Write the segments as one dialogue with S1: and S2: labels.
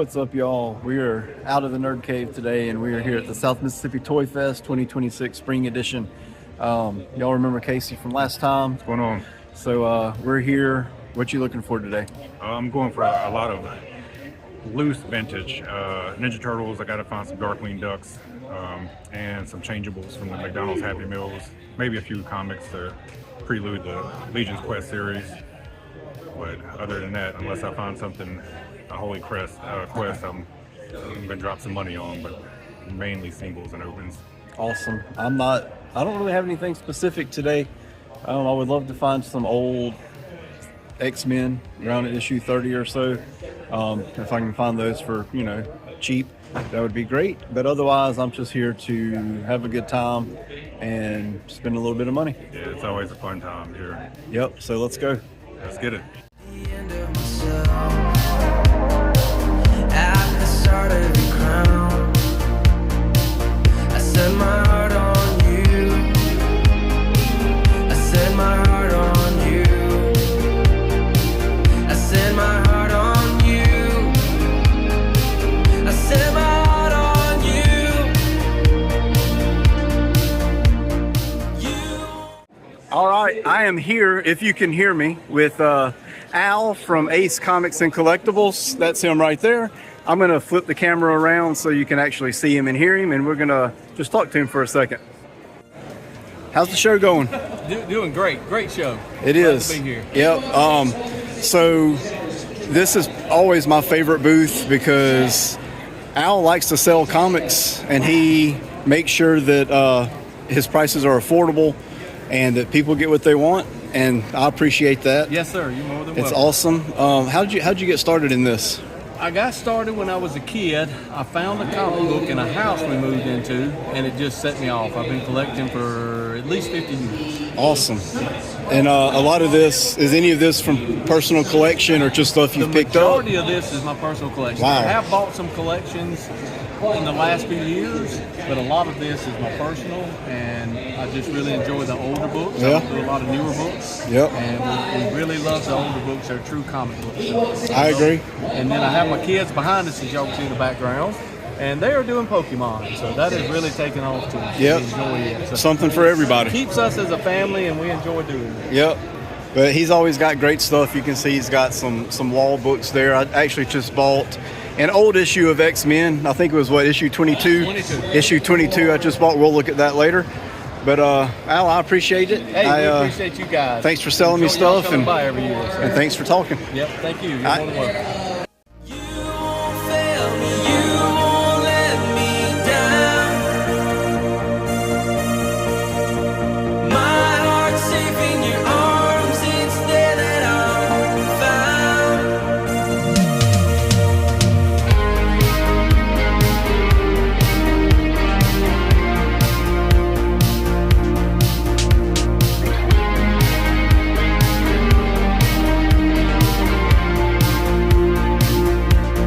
S1: What's up, y'all? We are out of the Nerd Cave today, and we are here at the South Mississippi Toy Fest 2026 Spring Edition. Y'all remember Casey from last time?
S2: What's going on?
S1: So we're here. What you looking for today?
S2: I'm going for a lot of loose vintage Ninja Turtles. I got to find some Darkwing Ducks and some changeables from the McDonald's Happy Meals. Maybe a few comics to prelude the Legion's Quest series. But other than that, unless I find something, a Holy Quest, I'm gonna drop some money on, but mainly singles and opens.
S1: Awesome. I don't really have anything specific today. I would love to find some old X-Men around issue 30 or so. If I can find those for, cheap, that would be great. But otherwise, I'm just here to have a good time and spend a little bit of money.
S2: Yeah, it's always a fun time here.
S1: Yep, so let's go.
S2: Let's get it.
S3: At the start of your crown, I set my heart on you. I set my heart on you. I set my heart on you. I set my heart on you.
S1: All right, I am here, if you can hear me, with Al from Ace Comics and Collectibles. That's him right there. I'm going to flip the camera around so you can actually see him and hear him, and we're going to just talk to him for a second. How's the show going?
S4: Doing great. Great show.
S1: It
S4: Glad
S1: is.
S4: to be here.
S1: Yep. So this is always my favorite booth because Al likes to sell comics, and he makes sure that his prices are affordable and that people get what they want. And I appreciate that.
S4: Yes, sir. You're more than
S1: It's
S4: welcome.
S1: awesome. How'd you get started in this?
S4: I got started when I was a kid. I found a comic book in a house we moved into, and it just set me off. I've been collecting for at least 50 years.
S1: Awesome. And a lot of this, is any of this from personal collection or just stuff you've picked
S4: The
S1: up?
S4: majority of this is my personal collection.
S1: Wow.
S4: I have bought some collections in the last few years, but a lot of this is my personal, and I just really enjoy the older books.
S1: Yeah.
S4: I do a lot of newer books.
S1: Yep.
S4: And we really love the older books. They're true comic books.
S1: I agree.
S4: And then I have my kids behind us, as y'all can see in the background, and they are doing Pokemon, so that is really taking off too.
S1: Yep.
S4: We enjoy it. So
S1: Something for everybody.
S4: keeps us as a family, and we enjoy doing it.
S1: Yep. But he's always got great stuff. You can see he's got some wall books there. I actually just bought an old issue of X-Men. I think it was, issue 22?
S4: 22.
S1: Issue 22 I just bought. We'll look at that later. But Al, I appreciate it.
S4: Hey, we appreciate you guys.
S1: Thanks for selling me
S4: Enjoy y'all
S1: stuff
S4: coming by every year. So.
S1: and thanks for talking.
S4: Yep, thank you. You're
S1: I-
S4: more than welcome.
S3: You won't fail me, you won't let me down. My heart's safe in your arms, it's there that I'm found.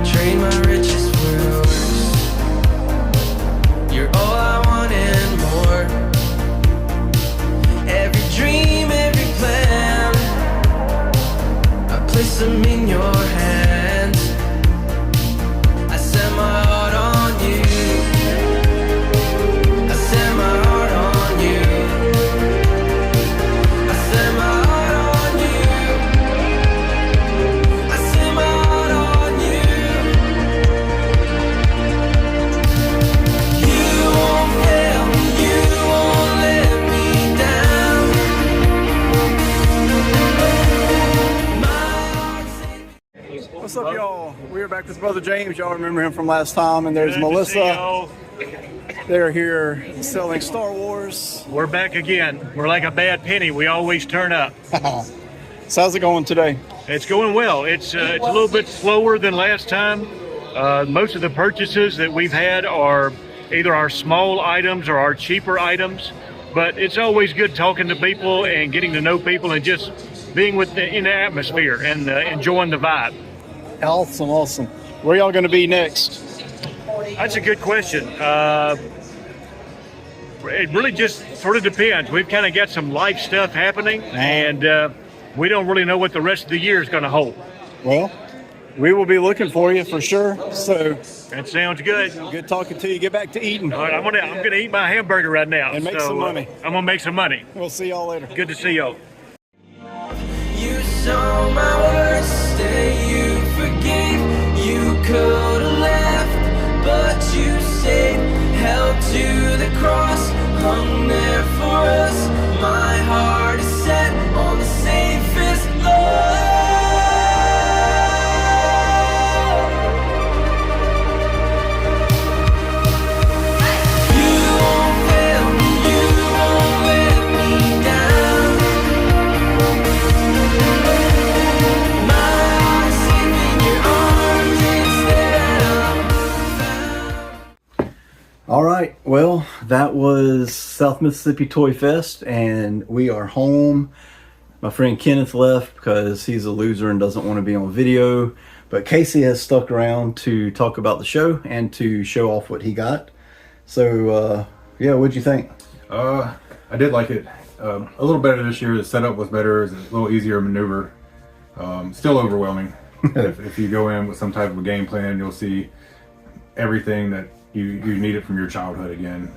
S3: Trade my riches for yours. You're all I want and more. Every dream, every plan, I place them in your hands. I set my heart on you. I set my heart on you. I set my heart on you. I set my heart on you. You won't fail me, you won't let me down. My heart's safe.
S1: What's up, y'all? We're back with Brother James. Y'all remember him from last time. And there's Melissa. They're here selling Star Wars.
S5: We're back again. We're like a bad penny. We always turn up.
S1: So how's it going today?
S5: It's going well. It's a little bit slower than last time. Most of the purchases that we've had are either our small items or our cheaper items. But it's always good talking to people and getting to know people and just being in the atmosphere and enjoying the vibe.
S1: Awesome. Where y'all going to be next?
S5: That's a good question. It really just sort of depends. We've kind of got some life stuff happening, and we don't really know what the rest of the year is going to hold.
S1: Well, we will be looking for you for sure. So
S5: That sounds good.
S1: good talking to you. Get back to eating.
S5: All right, I'm gonna eat my hamburger right now
S1: And make some money.
S5: I'm gonna make some money.
S1: We'll see y'all later.
S5: Good to see y'all.
S3: You saw my worst day, you forgave. You could have left, but you stayed. Held to the cross, hung there for us. My heart is set on the safest love. You won't fail me, you won't let me down. My heart's safe in your arms, it's there I'm found.
S1: All right. Well, that was South Mississippi Toy Fest, and we are home. My friend Kenneth left because he's a loser and doesn't want to be on video. But Casey has stuck around to talk about the show and to show off what he got. So, yeah, what'd you think?
S2: I did like it. A little better this year. The setup was better. It's a little easier to maneuver. Still overwhelming. if you go in with some type of a game plan, you'll see everything that you needed from your childhood again.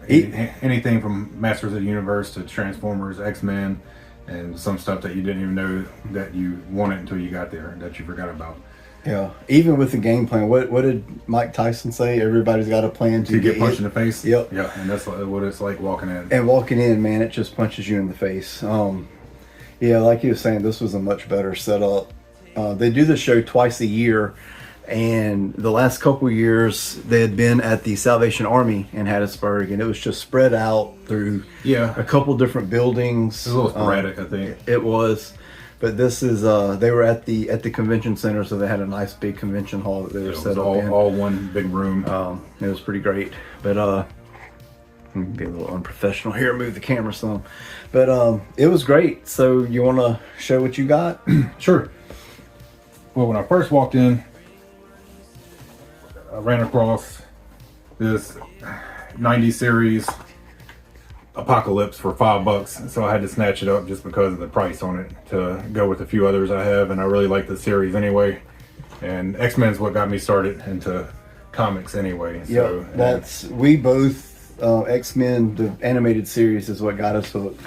S2: Anything from Masters of the Universe to Transformers, X-Men, and some stuff that you didn't even know that you wanted until you got there, that you forgot about.
S1: Yeah. Even with the game plan, what did Mike Tyson say? Everybody's got a plan
S2: To get punched in
S1: hit.
S2: the face?
S1: Yep.
S2: Yeah, and that's what it's like walking in.
S1: And walking in, man, it just punches you in the face. Yeah, like you were saying, this was a much better setup. They do the show twice a year, and the last couple years they had been at the Salvation Army in Hattiesburg, and it was just spread out through a couple different buildings.
S2: It was a little sporadic, I think.
S1: It was, but this is they were at the convention center, so they had a nice big convention hall that they were
S2: It
S1: set
S2: was
S1: up in.
S2: all one big room.
S1: It was pretty great, but let me be a little unprofessional here, move the camera some, but it was great. So you want to show what you got?
S2: Sure. Well, when I first walked in, I ran across this 90 series Apocalypse for $5, so I had to snatch it up just because of the price on it to go with a few others I have, and I really like the series anyway. And X-Men's what got me started into comics anyway. So
S1: That's we both X-Men, the animated series, is what got us hooked.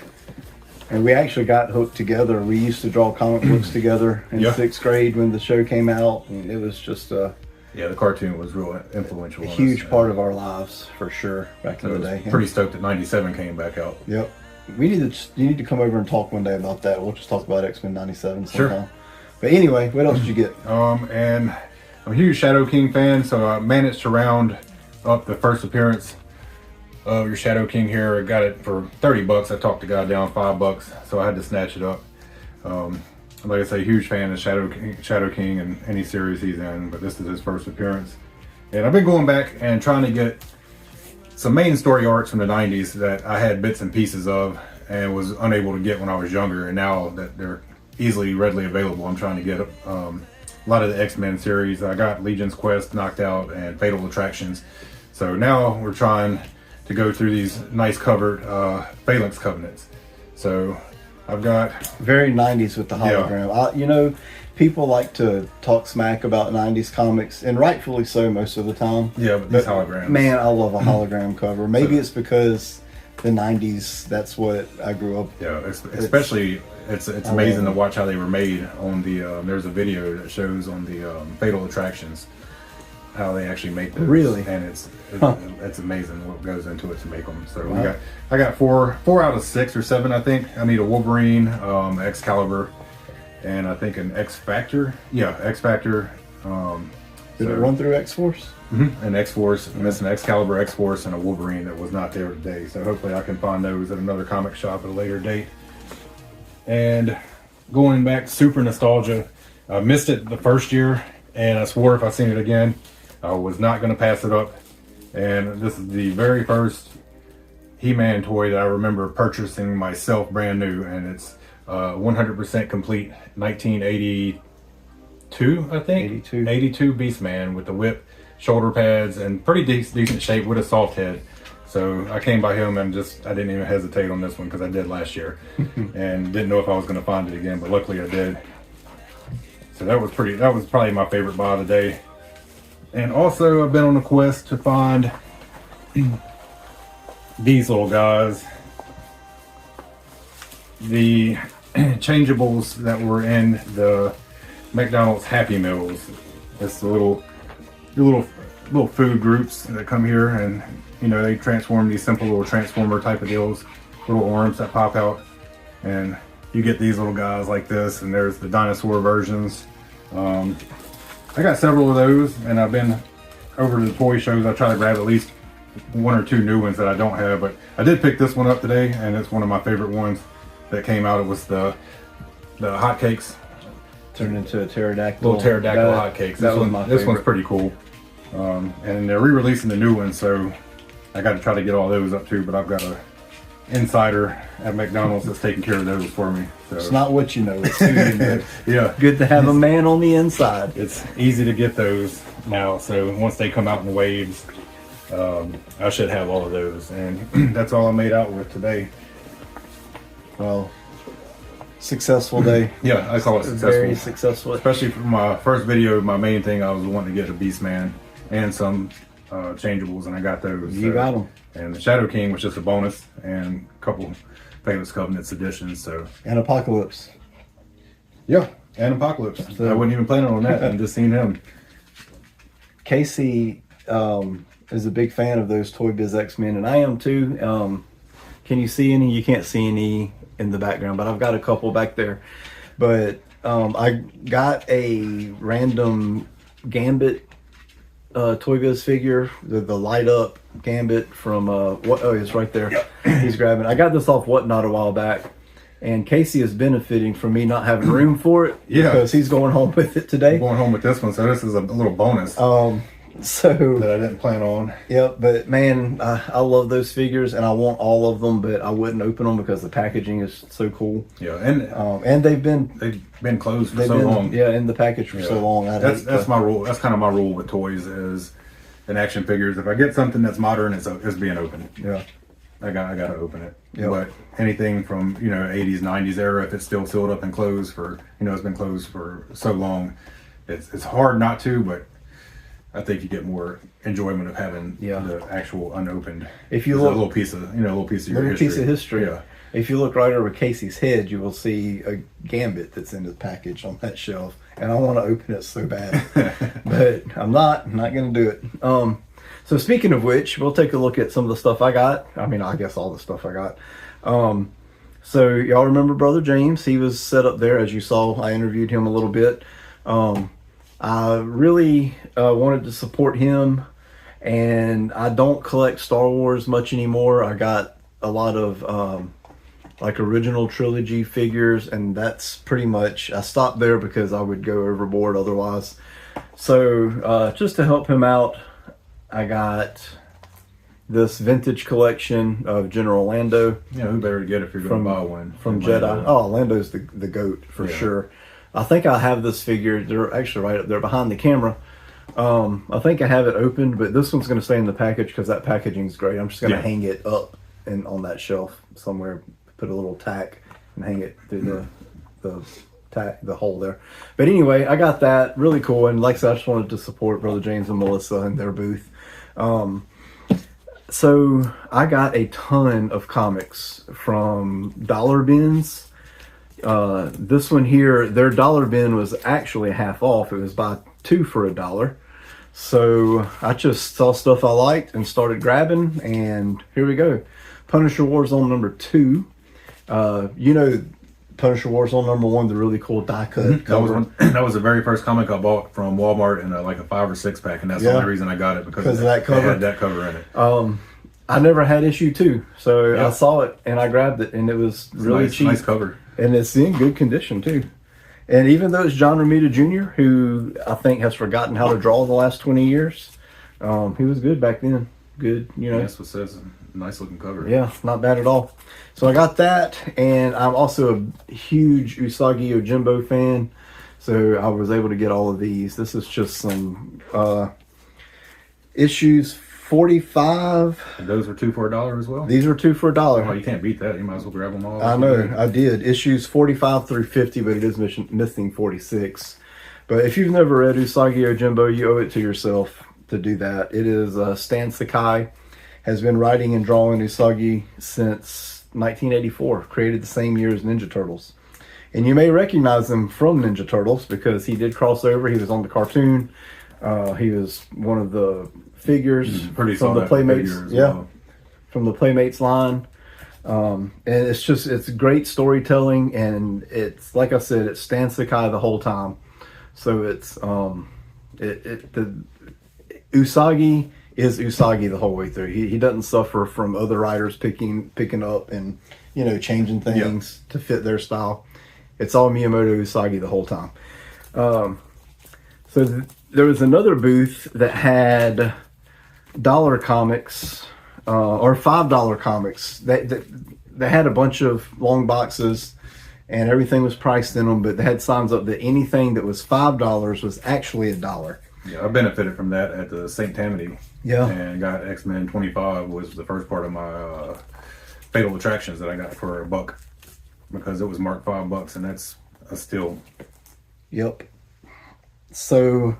S1: And we actually got hooked together. We used to draw comic books together in
S2: Yeah.
S1: 6th grade when the show came out, and it was just a
S2: the cartoon was real influential. on us.
S1: huge part of our lives for sure back in
S2: I
S1: the
S2: was
S1: day.
S2: pretty stoked that 97 came back out.
S1: Yep. You need to come over and talk one day about that. We'll just talk about X-Men 97 sometime.
S2: Sure.
S1: But anyway, what else did you get?
S2: And I'm a huge Shadow King fan, so I managed to round up the first appearance of your Shadow King here. I got it for $30. I talked the guy down $5, so I had to snatch it up. Like I say, huge fan of Shadow King and any series he's in, but this is his first appearance. And I've been going back and trying to get some main story arcs from the 90s that I had bits and pieces of and was unable to get when I was younger, and now that they're readily available, I'm trying to get a lot of the X-Men series. I got Legion's Quest knocked out and Fatal Attractions, so now we're trying to go through these nice covered Phalanx Covenants. So I've got
S1: Very 90s with the hologram. People like to talk smack about 90s comics, and rightfully so most of the time.
S2: but these holograms.
S1: Man, I love a hologram cover. Maybe it's because the 90s, that's what I grew up.
S2: Yeah, especially it's amazing to watch how they were made on the. There's a video that shows on the Fatal Attractions how they actually make those.
S1: Really?
S2: And it's amazing what goes into it to make them. So I got four out of 6 or 7, I think. I need a Wolverine, Excalibur, and I think an X Factor. Yeah, X Factor.
S1: Did it run through X-Force?
S2: An X-Force, I'm missing an Excalibur, X-Force, and a Wolverine that was not there today. So hopefully I can find those at another comic shop at a later date. And going back, super nostalgia. I missed it the first year, and I swore if I seen it again, I was not going to pass it up. And this is the very first He-Man toy that I remember purchasing myself brand new, and it's 100% complete 1982, I think. 82 Beastman with the whip, shoulder pads, and pretty decent shape with a soft head. So I came by him and I didn't even hesitate on this one because I did last year and didn't know if I was going to find it again, but luckily I did. So that was probably my favorite buy of the day. And also I've been on a quest to find these little guys. The changeables that were in the McDonald's Happy Meals. It's the little food groups that come here, and you know, they transform these simple little transformer type of deals, little arms that pop out, and you get these little guys like this. And there's the dinosaur versions. I got several of those, and I've been over to the toy shows. I try to grab at least 1 or 2 new ones that I don't have, but I did pick this one up today, and it's one of my favorite ones that came out. It was the hotcakes.
S1: Turned into a pterodactyl.
S2: Little pterodactyl hotcakes. This one's pretty cool. And they're re-releasing the new one, so I got to try to get all those up too. But I've got a insider at McDonald's that's taking care of those for me. So.
S1: It's not what you know, it's who you know.
S2: Yeah.
S1: Good to have a man on the inside.
S2: It's easy to get those now, so once they come out in waves, I should have all of those, and that's all I made out with today.
S1: Well, successful day.
S2: Yeah, I call it successful.
S1: Very successful.
S2: Especially for my first video, my main thing, I was wanting to get a Beastman and some changeables, and I got those.
S1: You got them.
S2: And the Shadow King was just a bonus, and a couple Famous Covenants editions. So.
S1: And Apocalypse.
S2: Yeah, and Apocalypse. So, I wasn't even planning on that. I'm just seeing him.
S1: Casey is a big fan of those Toy Biz X-Men, and I am too. Can you see any? You can't see any in the background, but I've got a couple back there. But I got a random Gambit Toy Biz figure, the light up Gambit from it's right there. Yep. He's grabbing. I got this off Whatnot a while back, and Casey is benefiting from me not having room for it.
S2: Yeah,
S1: because he's going home with it today.
S2: I'm going home with this one, so this is a little bonus.
S1: So
S2: that I didn't plan on.
S1: Yep, but man, I love those figures, and I want all of them, but I wouldn't open them because the packaging is so cool.
S2: Yeah,
S1: and they've been
S2: closed for so long.
S1: Yeah, in the package for so long.
S2: That's my rule. That's kind of my rule with toys is, in action figures. If I get something that's modern, it's being opened.
S1: Yeah,
S2: I gotta open it.
S1: Yep.
S2: But anything from 80s, 90s era, if it's still sealed up and closed for it's been closed for so long, it's hard not to, but. I think you get more enjoyment of having the actual unopened.
S1: If you look,
S2: a little piece of your history.
S1: Piece of history.
S2: Yeah.
S1: If you look right over Casey's head, you will see a Gambit that's in the package on that shelf, and I want to open it so bad, but I'm not going to do it. So speaking of which, we'll take a look at some of the stuff I got. I mean, I guess all the stuff I got. So y'all remember Brother James? He was set up there, as you saw. I interviewed him a little bit. I really wanted to support him, and I don't collect Star Wars much anymore. I got a lot of like original trilogy figures, and that's pretty much, I stopped there because I would go overboard otherwise. So just to help him out, I got this vintage collection of General Lando.
S2: Yeah, who better to get if you're going to buy one?
S1: From Jedi. Oh, Lando's the GOAT for sure. I think I have this figure. They're actually right up there behind the camera. I think I have it opened, but this one's going to stay in the package because that packaging's great. I'm just going to hang it up and on that shelf somewhere. Put a little tack and hang it through the hole there. But anyway, I got that. Really cool. And like I said, I just wanted to support Brother James and Melissa and their booth. So I got a ton of comics from Dollar Bins. This one here, their dollar bin was actually half off. It was buy 2 for $1. So I just saw stuff I liked and started grabbing, and here we go. Punisher Warzone number 2. Punisher Warzone number 1, the really cool die cut cover.
S2: That was the very first comic I bought from Walmart in like a 5 or 6 pack, and that's the only reason I got it because
S1: of that cover.
S2: It had that cover in it.
S1: I never had issue 2, so I saw it and I grabbed it, and it was really cheap.
S2: Nice cover.
S1: And it's in good condition too. And even though it's John Romita Jr., who I think has forgotten how to draw the last 20 years, he was good back then. Good,
S2: That's what says. Nice looking cover.
S1: Yeah, not bad at all. So I got that, and I'm also a huge Usagi Yojimbo fan, so I was able to get all of these. This is just some issues 45.
S2: And those were 2 for $1 as well?
S1: These were 2 for $1.
S2: Oh, you can't beat that. You might as well grab them all.
S1: I know, I did. Issues 45 through 50, but it is missing 46. But if you've never read Usagi Yojimbo, you owe it to yourself to do that. It is Stan Sakai has been writing and drawing Usagi since 1984, created the same year as Ninja Turtles. And you may recognize him from Ninja Turtles because he did cross over. He was on the cartoon. He was one of the figures from the Playmates. From the Playmates line. And it's great storytelling, and it's like I said, it's Stan Sakai the whole time. So it's the Usagi is Usagi the whole way through. He doesn't suffer from other writers picking up and changing things to fit their style. It's all Miyamoto Usagi the whole time. So there was another booth that had dollar comics or $5 comics. They had a bunch of long boxes and everything was priced in them, but they had signs up that anything that was $5 was actually $1.
S2: Yeah, I benefited from that at the St. Tammany.
S1: Yeah.
S2: And got X-Men 25 was the first part of my Fatal Attractions that I got for $1 because it was marked $5, and that's a steal.
S1: Yep. So,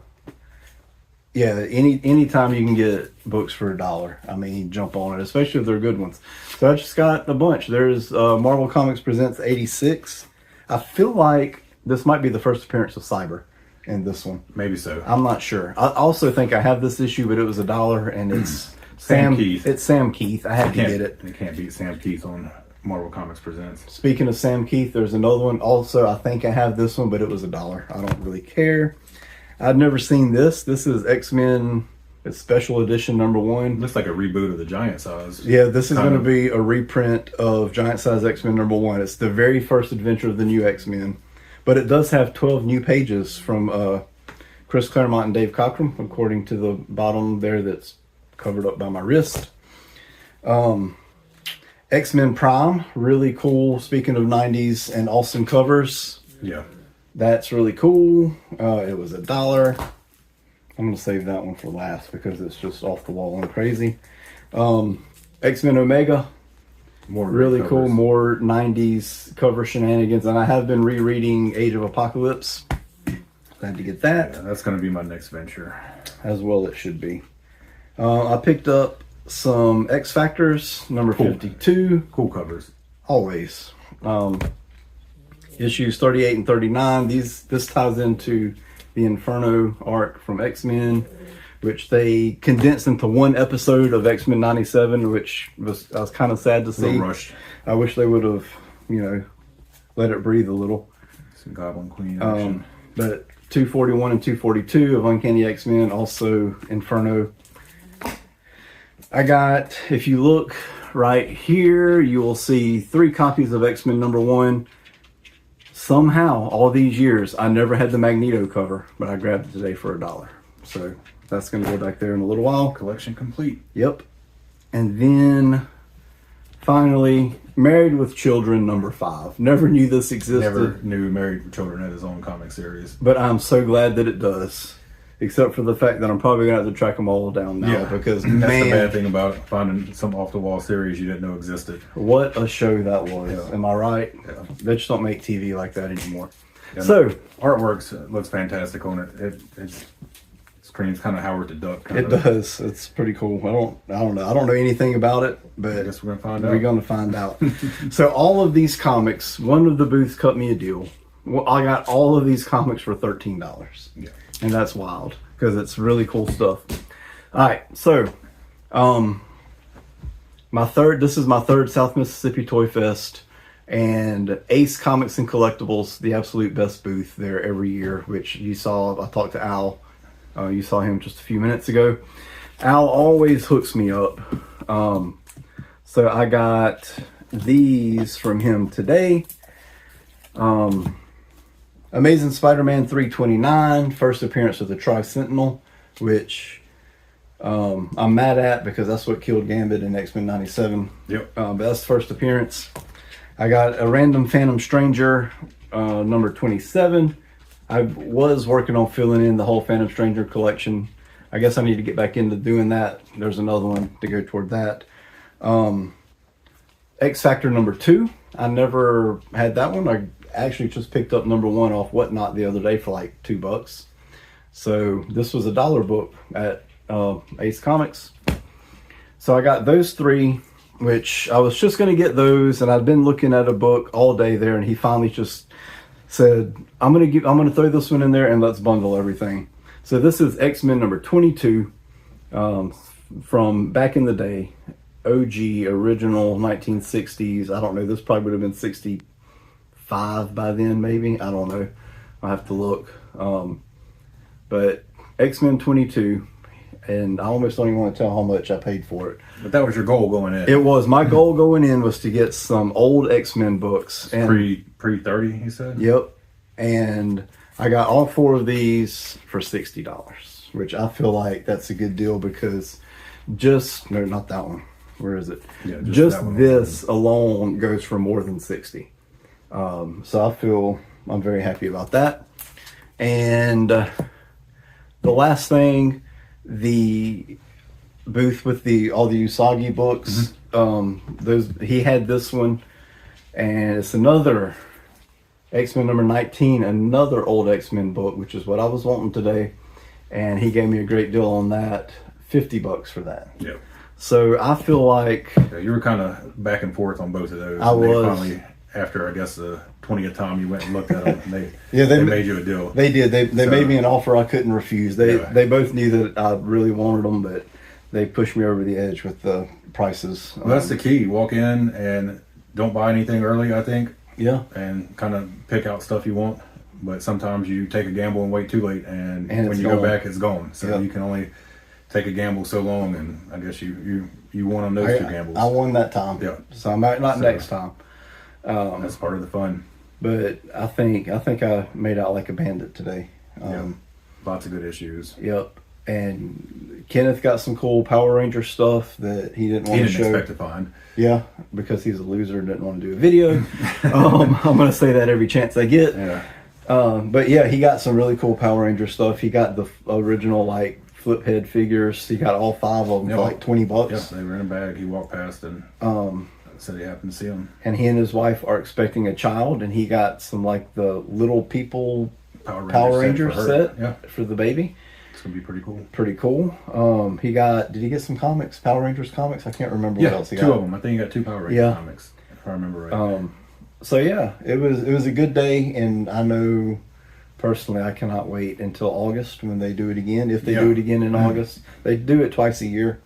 S1: yeah, anytime you can get books for $1, I mean, jump on it, especially if they're good ones. So I just got a bunch. There's Marvel Comics Presents 86. I feel like this might be the first appearance of Cyber in this one.
S2: Maybe so.
S1: I'm not sure. I also think I have this issue, but it was $1, and it's
S2: Sam Keith.
S1: It's Sam Keith. I had to get it.
S2: You can't beat Sam Keith on Marvel Comics Presents.
S1: Speaking of Sam Keith, there's another one. Also, I think I have this one, but it was $1. I don't really care. I'd never seen this. This is X-Men. It's special edition #1.
S2: Looks like a reboot of the Giant Size.
S1: Yeah, this is going to be a reprint of Giant Size X-Men #1. It's the very first adventure of the new X-Men. But it does have 12 new pages from Chris Claremont and Dave Cockrum, according to the bottom there that's covered up by my wrist. X-Men Prime, really cool. Speaking of 90s and Austin covers.
S2: Yeah.
S1: That's really cool. It was $1. I'm going to save that one for last because it's just off the wall and crazy. X-Men Omega.
S2: More
S1: really cool, more 90s cover shenanigans, and I have been rereading Age of Apocalypse. Glad to get that.
S2: Yeah, that's going to be my next venture.
S1: As well it should be. I picked up some X Factors, number 52.
S2: Cool covers.
S1: Always. Issues 38 and 39. This ties into the Inferno arc from X-Men, which they condensed into one episode of X-Men 97, which I was kind of sad to see.
S2: Rushed.
S1: I wish they would have, let it breathe a little.
S2: Some Goblin Queen action.
S1: But 241 and 242 of Uncanny X-Men, also Inferno. I got, if you look right here, you will see 3 copies of X-Men #1. Somehow, all these years, I never had the Magneto cover, but I grabbed it today for $1. So that's going to go back there in a little while.
S2: Collection complete.
S1: Yep. And then, finally, Married with Children #5. Never knew this existed.
S2: Never knew Married with Children had his own comic series.
S1: But I'm so glad that it does. Except for the fact that I'm probably going to have to track them all down now. Because,
S2: that's
S1: man,
S2: the bad thing about finding some off-the-wall series you didn't know existed.
S1: what a show that was.
S2: Yeah.
S1: Am I right?
S2: Yeah.
S1: They just don't make TV like that anymore.
S2: Yeah,
S1: So,
S2: artworks looks fantastic on it. It screams kind of Howard the Duck.
S1: it does. It's pretty cool. I don't know. I don't know anything about it, but
S2: I guess we're gonna find out.
S1: we're going to find out. So all of these comics, one of the booths cut me a deal. Well, I got all of these comics for $13.
S2: Yeah.
S1: And that's wild because it's really cool stuff. All right. So, this is my third South Mississippi Toy Fest, and Ace Comics and Collectibles, the absolute best booth there every year, which you saw. I talked to Al. You saw him just a few minutes ago. Al always hooks me up. So I got these from him today. Amazing Spider-Man 329, first appearance of the Tri-Sentinel, which I'm mad at because that's what killed Gambit in X-Men 97.
S2: Yep.
S1: But that's the first appearance. I got a random Phantom Stranger, number 27. I was working on filling in the whole Phantom Stranger collection. I guess I need to get back into doing that. There's another one to go toward that. X Factor number 2. I never had that one. actually just picked up number 1 off Whatnot the other day for like $2. So this was a $1 book at Ace Comics. So I got those 3, which I was just going to get those, and I'd been looking at a book all day there, and he finally just said, I'm going to throw this one in there and let's bundle everything. So this is X-Men number 22, from back in the day, OG, original 1960s. I don't know, this probably would have been 65 by then, maybe. I don't know. I'll have to look. But X-Men 22, and I almost don't even want to tell how much I paid for it.
S2: But that was your goal going in.
S1: It was. My goal going in was to get some old X-Men books. And,
S2: pre 30, you said?
S1: Yep. And I got all 4 of these for $60, which I feel like that's a good deal because no, not that one. Where is it?
S2: Yeah,
S1: just
S2: that one.
S1: this alone goes for more than 60. So I'm very happy about that. And the last thing, the booth with all the Usagi books, he had this one, and it's another X-Men number 19, another old X-Men book, which is what I was wanting today, and he gave me a great deal on that, $50 for that.
S2: Yeah.
S1: So I feel like
S2: You were kind of back and forth on both of those.
S1: I
S2: and
S1: was.
S2: They finally, after I guess the 20th time you went and looked at them, and
S1: Yeah,
S2: they made you a deal.
S1: they did. They
S2: So-
S1: made me an offer I couldn't refuse. They
S2: Yeah.
S1: they both knew that I really wanted them, but they pushed me over the edge with the prices.
S2: Well, that's the key. Walk in and don't buy anything early, I think,
S1: Yeah.
S2: and kind of pick out stuff you want. But sometimes you take a gamble and wait too late, and
S1: And
S2: when
S1: it's
S2: you go
S1: gone.
S2: back, it's gone. So
S1: Yeah.
S2: you can only take a gamble so long, and I guess you won on those 2 gambles.
S1: I won that time.
S2: Yeah.
S1: So I might not
S2: So-
S1: next time.
S2: That's part of the fun.
S1: But I think I made out like a bandit today.
S2: Lots of good issues.
S1: Yep. And Kenneth got some cool Power Ranger stuff that he didn't
S2: He
S1: want to
S2: didn't
S1: show.
S2: expect to find.
S1: Yeah, because he's a loser and didn't want to do a video. I'm going to say that every chance I get.
S2: Yeah.
S1: But yeah, he got some really cool Power Ranger stuff. He got the original like flip head figures. He got all 5 of them
S2: Yep.
S1: for like $20.
S2: Yep, they were in a bag. He walked past and said he happened to see them.
S1: And he and his wife are expecting a child, and he got some like the little people Power Ranger
S2: for her.
S1: set
S2: Yeah,
S1: for the baby.
S2: it's gonna be pretty cool.
S1: Pretty cool. Did he get some comics? Power Rangers comics? I can't remember what
S2: Yeah,
S1: else he
S2: 2
S1: got.
S2: of them. I think he got 2 Power Ranger
S1: Yeah.
S2: comics, if I remember right.
S1: So yeah, it was a good day, and I know personally I cannot wait until August when they do it again. If they
S2: Yeah.
S1: do it again in August, they do it twice a year.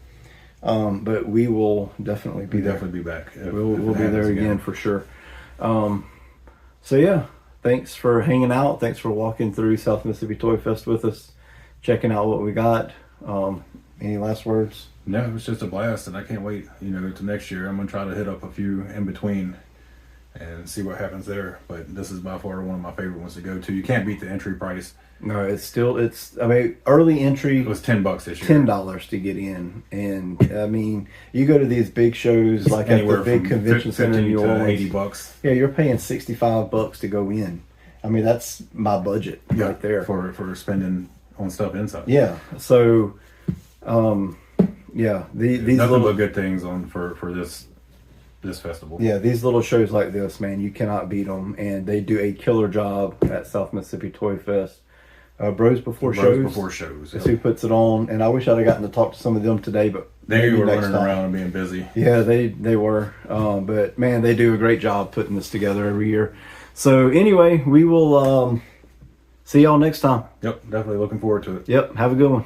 S1: But we will definitely be
S2: We'll
S1: there.
S2: definitely be back. if
S1: We'll
S2: it
S1: be there
S2: happens
S1: again for sure. So yeah, thanks for hanging out. Thanks for walking through South Mississippi Toy Fest with us, checking out what we got. Any last words?
S2: No, it was just a blast, and I can't wait. To next year. I'm gonna try to hit up a few in between and see what happens there. But this is by far one of my favorite ones to go to. You can't beat the entry price.
S1: No, early entry.
S2: It was $10 this year.
S1: $10 to get in, and I mean, you go to these big shows like at the
S2: Anywhere
S1: big
S2: from
S1: convention center in New
S2: to
S1: Orleans.
S2: $80.
S1: Yeah, you're paying $65 to go in. I mean, that's my budget right there.
S2: for spending on stuff inside.
S1: Yeah. So, yeah, these
S2: Nothing
S1: little
S2: but good things on for this festival.
S1: these little shows like this, man, you cannot beat them, and they do a killer job at South Mississippi Toy Fest. Bros Before Shows. Is who puts it on, and I wish I'd have gotten to talk to some of them today, but
S2: They
S1: maybe
S2: were
S1: next
S2: running
S1: time.
S2: around and being busy.
S1: Yeah, they were. But man, they do a great job putting this together every year. So anyway, we will see y'all next time.
S2: Yep, definitely looking forward to it.
S1: Yep, have a good one.